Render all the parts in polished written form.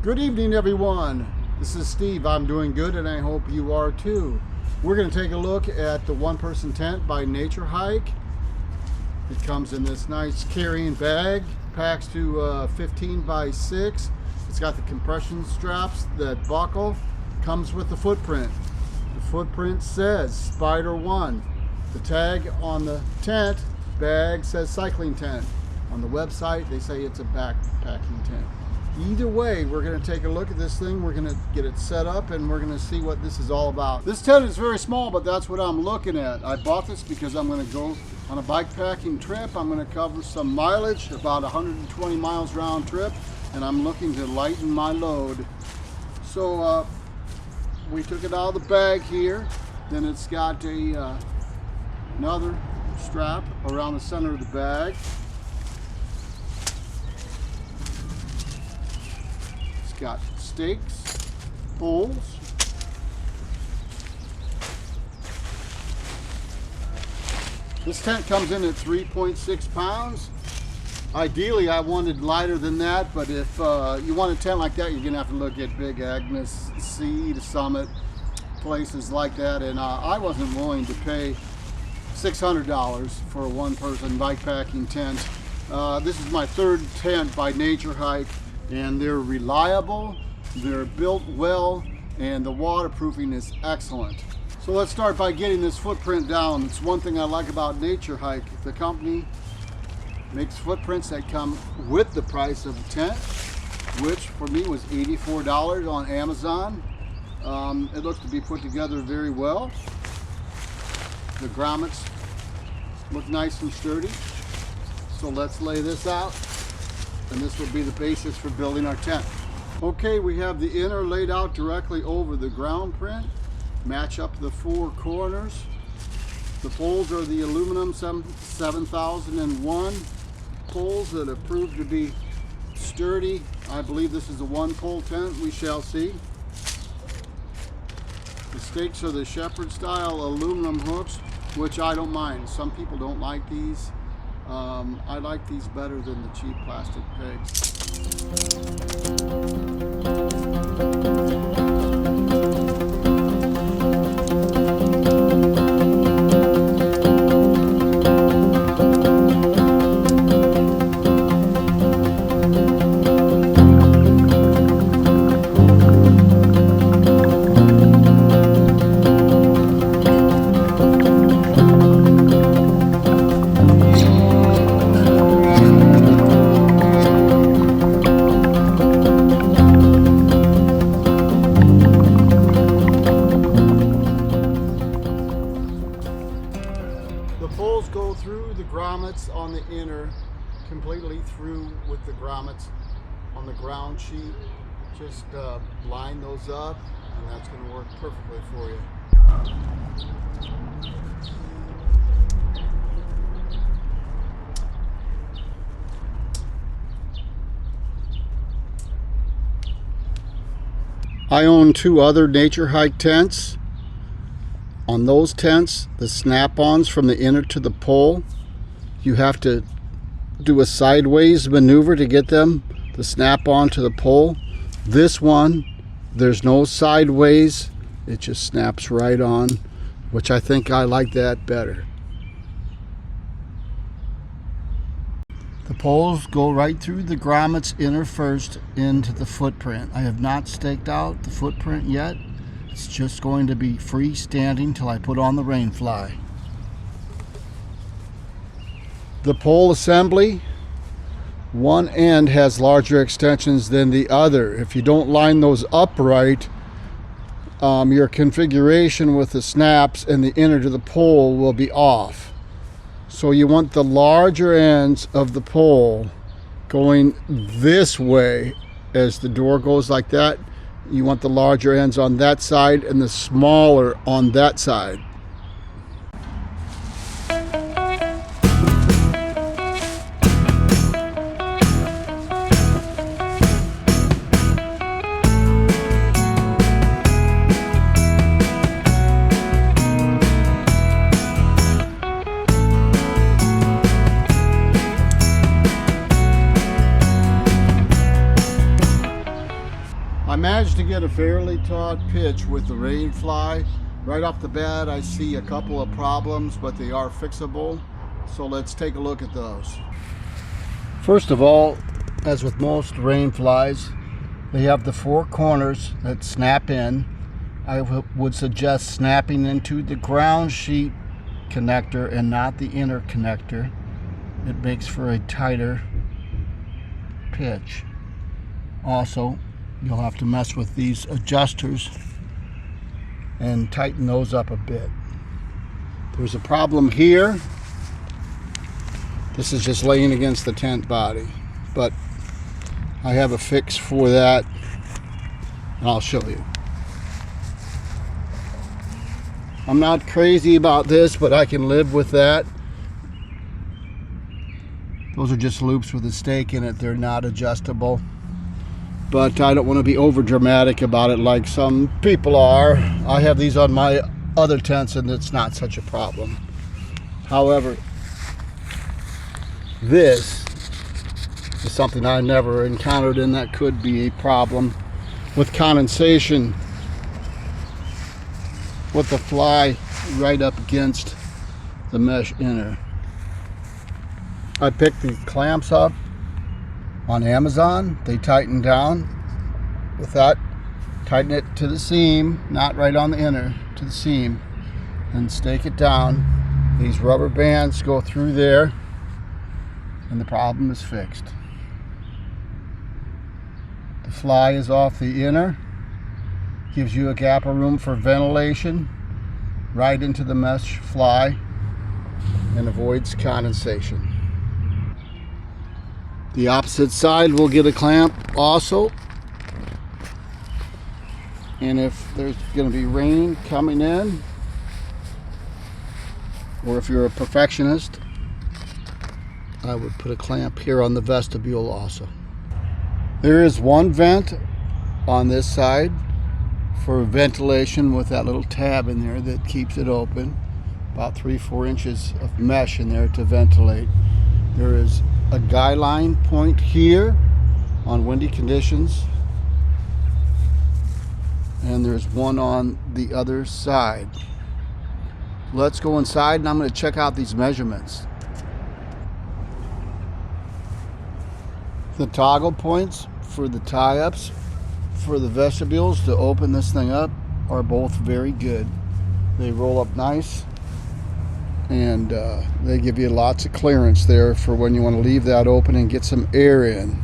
Good evening, everyone. This is Steve. I'm doing good, and I hope you are too. We're going to take a look at the one-person tent by Naturehike. It comes in this nice carrying bag, packs to 15 by 6. It's got the compression straps that buckle. Comes with the footprint. The footprint says Spider 1. The tag on the tent bag says cycling tent. On the website, they say it's a backpacking tent. Either way, we're going to take a look at this thing. We're going to get it set up, and we're going to see what this is all about. This tent is very small, but that's what I'm looking at. I bought this because I'm going to go on a bikepacking trip. I'm going to cover some mileage, about 120 miles round trip, and I'm looking to lighten my load. So we took it out of the bag here. Then it's got another strap around the center of the bag. Got stakes, poles, this tent comes in at 3.6 pounds. Ideally, I wanted lighter than that, but if you want a tent like that, you're gonna have to look at Big Agnes, Sea to Summit, places like that, and I wasn't willing to pay $600 for a one-person bikepacking tent. This is my third tent by Naturehike. And they're reliable, they're built well, and the waterproofing is excellent. So let's start by getting this footprint down. It's one thing I like about Naturehike. The company makes footprints that come with the price of the tent, which for me was $84 on Amazon. It looks to be put together very well. The grommets look nice and sturdy. So let's lay this out. And this will be the basis for building our tent. Okay, we have the inner laid out directly over the ground print. Match up the four corners. The poles are the aluminum 7001 poles that have proved to be sturdy. I believe this is a one-pole tent. We shall see. The stakes are the shepherd style aluminum hooks, which I don't mind. Some people don't like these. I like these better than the cheap plastic pegs. Go through the grommets on the inner, completely through with the grommets on the ground sheet. Just line those up, and that's going to work perfectly for you. I own two other Naturehike tents. On those tents, the snap-ons from the inner to the pole, you have to do a sideways maneuver to get them to snap on to the pole. This one, there's no sideways, it just snaps right on, which I think I like that better. The poles go right through the grommets inner first into the footprint. I have not staked out the footprint yet. It's just going to be freestanding till I put on the rain fly. The pole assembly, one end has larger extensions than the other. If you don't line those up right, your configuration with the snaps and the inner to the pole will be off. So you want the larger ends of the pole going this way as the door goes like that. You want the larger ends on that side and the smaller on that side. at a fairly taut pitch with the rainfly. Right off the bat, I see a couple of problems, but they are fixable. So let's take a look at those. First of all, as with most rainflies, they have the four corners that snap in. I would suggest snapping into the ground sheet connector and not the inner connector. It makes for a tighter pitch. Also, you'll have to mess with these adjusters and tighten those up a bit. There's a problem here. This is just laying against the tent body, but I have a fix for that, and I'll show you. I'm not crazy about this, but I can live with that. Those are just loops with a stake in it. They're not adjustable. But I don't want to be over dramatic about it like some people are. I have these on my other tents and it's not such a problem. However, this is something I never encountered, and that could be a problem with condensation with the fly right up against the mesh inner. I picked these clamps up on Amazon. They tighten down with that. Tighten it to the seam, not right on the inner, to the seam, and stake it down. These rubber bands go through there and the problem is fixed. The fly is off the inner, gives you a gap of room for ventilation right into the mesh fly and avoids condensation. The opposite side will get a clamp also, and if there's going to be rain coming in, or if you're a perfectionist, I would put a clamp here on the vestibule also. There is one vent on this side for ventilation with that little tab in there that keeps it open. About 3-4 inches of mesh in there to ventilate. There is a guy line point here on windy conditions, and there's one on the other side. Let's go inside and I'm going to check out these measurements. The toggle points for the tie-ups for the vestibules to open this thing up are both very good. They roll up nice, and they give you lots of clearance there for when you want to leave that open and get some air in.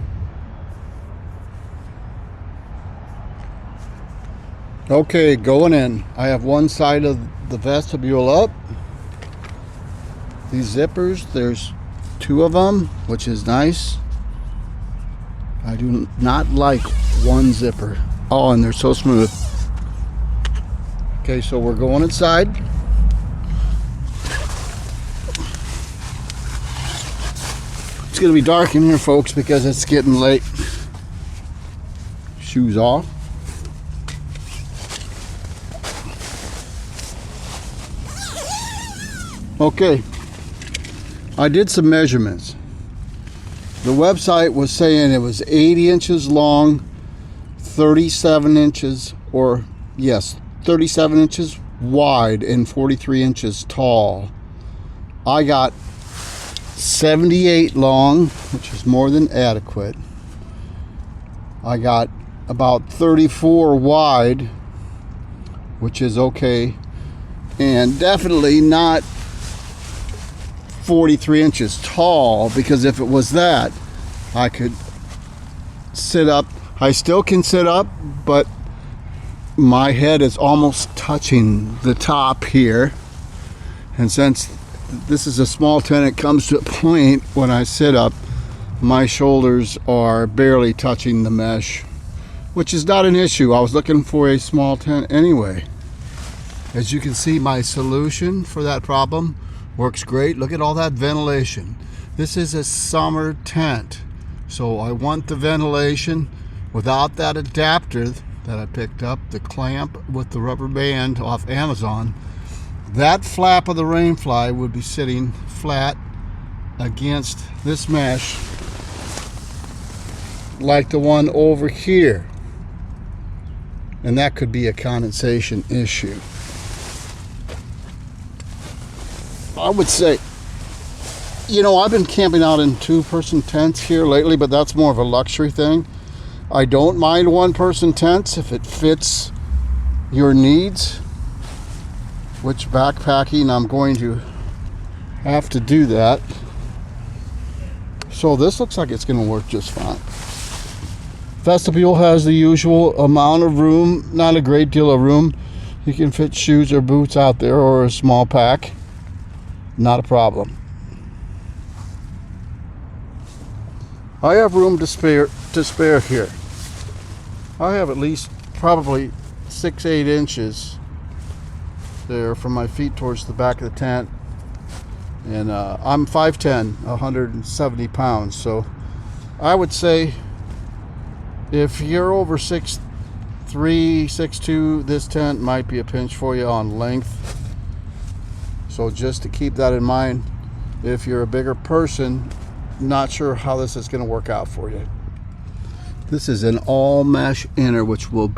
Okay, going in. I have one side of the vestibule up. These zippers, there's 2 of them, which is nice. I do not like one zipper. Oh, and they're so smooth. Okay, so we're going inside. It's gonna be dark in here, folks, because it's getting late. Shoes off. Okay, I did some measurements. The website was saying it was 80 inches long, 37 inches, or yes, 37 inches wide and 43 inches tall. I got 78 long, which is more than adequate. I got about 34 wide, which is okay, and definitely not 43 inches tall, because if it was that, I could sit up. I still can sit up, but my head is almost touching the top here, and since this is a small tent, it comes to a point when I sit up, my shoulders are barely touching the mesh, which is not an issue. I was looking for a small tent anyway. As you can see, my solution for that problem works great. Look at all that ventilation. This is a summer tent, so I want the ventilation without that adapter that I picked up, the clamp with the rubber band off Amazon. That flap of the rainfly would be sitting flat against this mesh like the one over here. and that could be a condensation issue. I would say, you know, I've been camping out in 2-person tents here lately, but that's more of a luxury thing. I don't mind 1-person tents if it fits your needs, which backpacking I'm going to have to do that. So this looks like it's going to work just fine. Vestibule has the usual amount of room, not a great deal of room. You can fit shoes or boots out there, or a small pack. Not a problem. I have room to spare here. I have at least probably 6-8 inches there from my feet towards the back of the tent. And I'm 5'10", 170 pounds. So I would say if you're over 6'3", 6'2", this tent might be a pinch for you on length. So just to keep that in mind, if you're a bigger person, not sure how this is going to work out for you. This is an all mesh inner, which will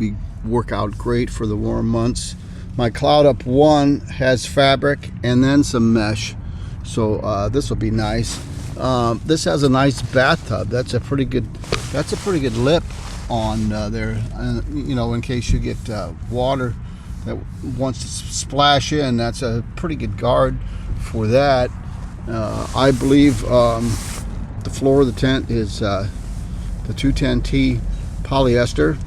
work out great for the warm months. My Cloud Up 1 has fabric and then some mesh, so this will be nice. This has a nice bathtub. That's a pretty good lip on there. You know, in case you get water that wants to splash in, that's a pretty good guard for that. I believe the floor of the tent is the 210T polyester,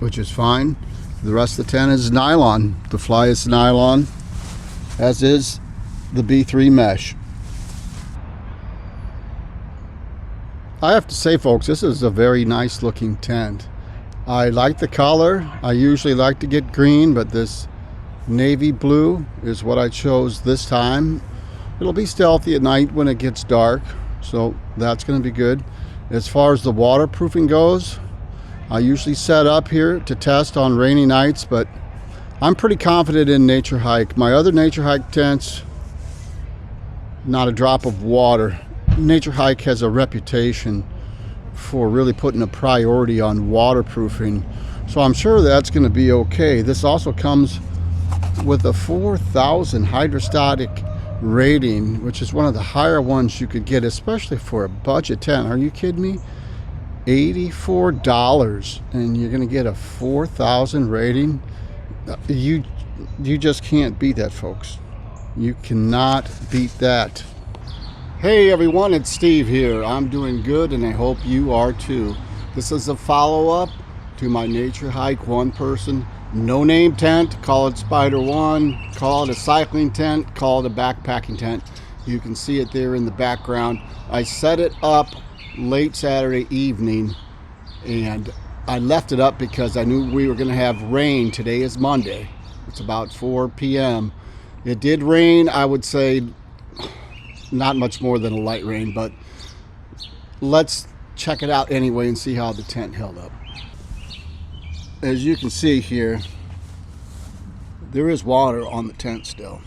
which is fine. The rest of the tent is nylon. The fly is nylon, as is the B3 mesh. I have to say, folks, this is a very nice looking tent. I like the color. I usually like to get green, but this navy blue is what I chose this time. It'll be stealthy at night when it gets dark, so that's going to be good. As far as the waterproofing goes, I usually set up here to test on rainy nights, but I'm pretty confident in Naturehike. My other Naturehike tents, not a drop of water. Naturehike has a reputation for really putting a priority on waterproofing, so I'm sure that's going to be okay. This also comes with a 4,000 hydrostatic rating, which is one of the higher ones you could get, especially for a budget tent. Are you kidding me? $84, and you're going to get a 4,000 rating? You just can't beat that, folks. You cannot beat that. Hey everyone, it's Steve here. I'm doing good, and I hope you are too. This is a follow-up to my Naturehike 1-person no-name tent. Call it Spider 1, call it a cycling tent, call it a backpacking tent. You can see it there in the background. I set it up late Saturday evening, and I left it up because I knew we were going to have rain. Today is Monday. It's about 4 p.m. It did rain, I would say not much more than a light rain, but let's check it out anyway and see how the tent held up. As you can see here, there is water on the tent still.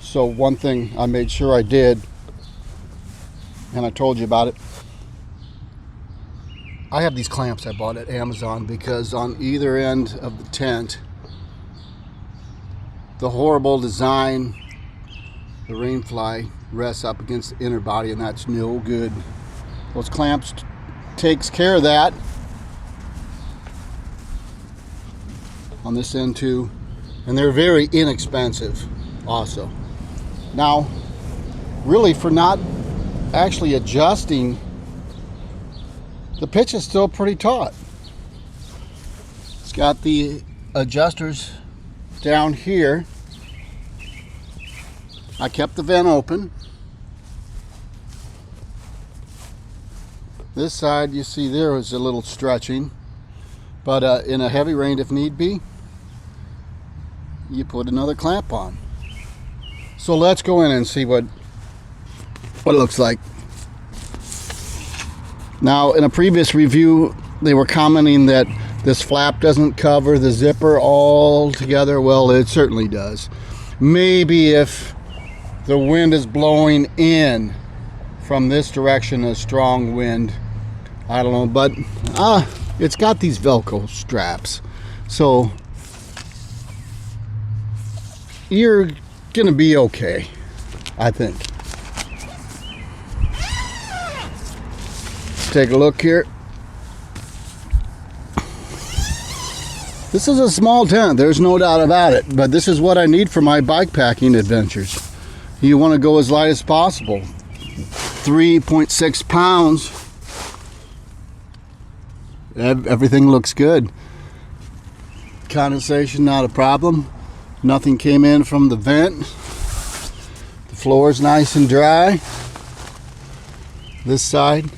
So one thing I made sure I did, and I told you about it, I have these clamps I bought at Amazon, because on either end of the tent, the horrible design, the rainfly rests up against the inner body, and that's no good. Those clamps takes care of that on this end too, and they're very inexpensive also. Now, really, for not actually adjusting, the pitch is still pretty taut. It's got the adjusters down here. I kept the vent open. This side, you see there was a little stretching, but in a heavy rain, if need be, you put another clamp on. So let's go in and see what it looks like. Now, in a previous review, they were commenting that this flap doesn't cover the zipper all together. Well, it certainly does. Maybe if the wind is blowing in from this direction, a strong wind, I don't know, but it's got these Velcro straps, so you're gonna be okay, I think. Let's take a look here. This is a small tent, there's no doubt about it, but this is what I need for my bike packing adventures. You want to go as light as possible. 3.6 pounds. Everything looks good. Condensation, not a problem. Nothing came in from the vent. The floor is nice and dry. This side,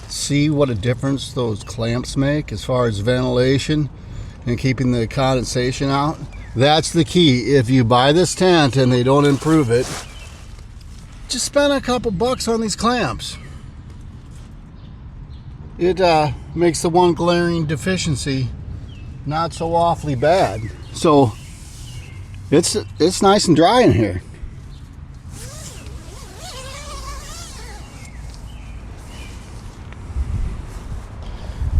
see what a difference those clamps make as far as ventilation and keeping the condensation out. That's the key. If you buy this tent and they don't improve it, just spend a couple bucks on these clamps. It makes the one glaring deficiency not so awfully bad. So it's nice and dry in here.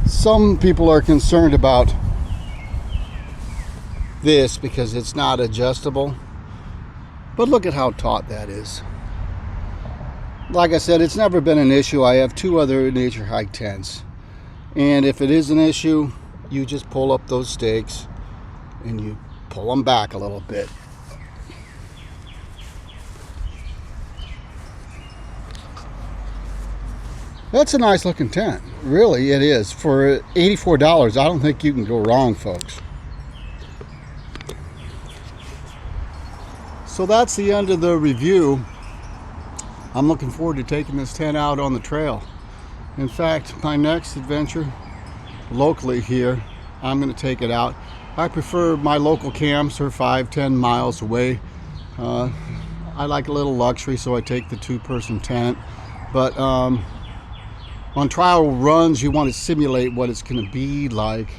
Some people are concerned about this because it's not adjustable, but look at how taut that is. Like I said, it's never been an issue. I have 2 other Naturehike tents, and if it is an issue, you just pull up those stakes and you pull them back a little bit. That's a nice looking tent, really it is. For $84, I don't think you can go wrong, folks. So that's the end of the review. I'm looking forward to taking this tent out on the trail. In fact, my next adventure locally here, I'm going to take it out. I prefer my local camps are 5-10 miles away. I like a little luxury, so I take the 2-person tent. But on trial runs, you want to simulate what it's going to be like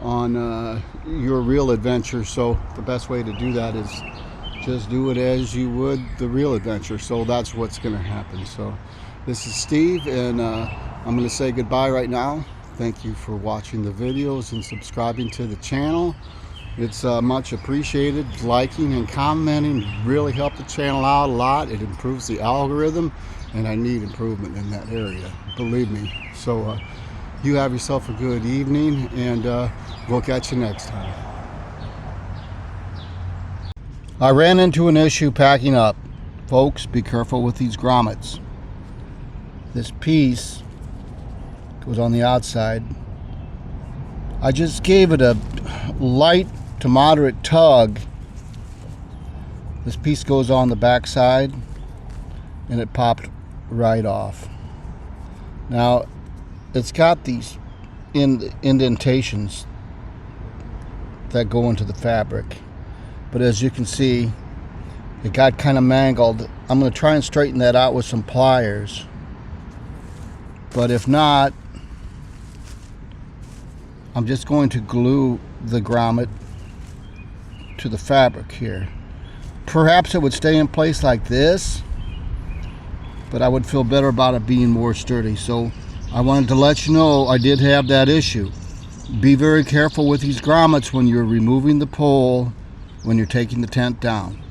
on your real adventure. So the best way to do that is just do it as you would the real adventure. So that's what's going to happen. So this is Steve, and I'm going to say goodbye right now. Thank you for watching the videos and subscribing to the channel. It's much appreciated. Liking and commenting really help the channel out a lot. It improves the algorithm, and I need improvement in that area, believe me. So you have yourself a good evening, and we'll catch you next time. I ran into an issue packing up. Folks, be careful with these grommets. This piece goes on the outside. I just gave it a light to moderate tug. This piece goes on the back side and it popped right off. Now it's got these indentations that go into the fabric, but as you can see, it got kind of mangled. I'm going to try and straighten that out with some pliers, but if not, I'm just going to glue the grommet to the fabric here. Perhaps it would stay in place like this, but I would feel better about it being more sturdy. So I wanted to let you know I did have that issue. Be very careful with these grommets when you're removing the pole, when you're taking the tent down.